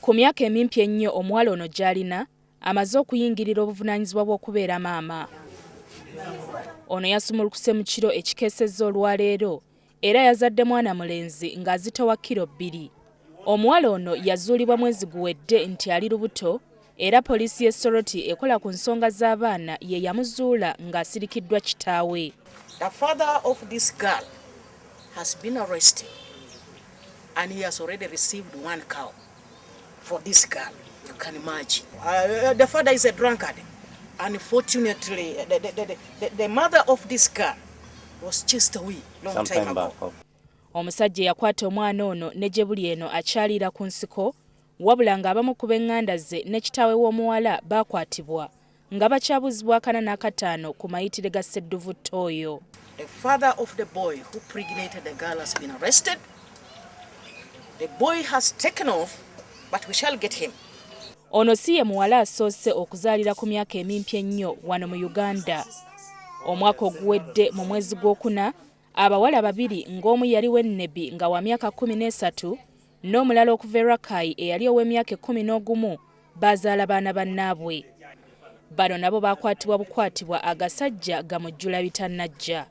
Ku myaka emimpi ennyo omuwala ono gy'alina amaze okuyingirira obuvunaanyizibwa bw'okubeera maama. Ono yasumulukuse mu kiro ekikeesezza olwaleero era yazadde mwana mulenzi ng'azitowa kilo 2. Omuwala ono yazuulibwa mwezi guwedde nti ali lubuto era poliisi y'e Soroti ekola ku nsonga z'abaana ye yamuzuula ng'asirikiddwa kitaawe. The father of this girl has been arrested and he has already received 1 cow for this girl. You can imagine. The father is a drunkard. Unfortunately, the mother of this girl was chased away long time ago. Omusajja yakwata omwana ono ne gye buli eno akyalira ku nsiko wabula ng'abamu ku b'eŋŋanda ze ne kitaawe w'omuwala baakwatibwa nga bakyabuuzibwa 45 ku mayitire ga Ssedduvutta oyo. The father of the boy who pregnated the girl has been arrested. The boy has taken off, but we shall get him. Ono si ye muwala asoose okuzaalira ku myaka emimpi ennyo wano mu Uganda. Omwaka oguwedde mu mwezi gw'okuna abawala 2 ng'omu yali w'ennebi nga wa myaka 13 n'omulala okuva e Rakai eyali ow'emyaka 11 bazaala baana bannaabwe. Bano nabo baakwatibwa bukwatibwa agasajja gamujjula bitannajja.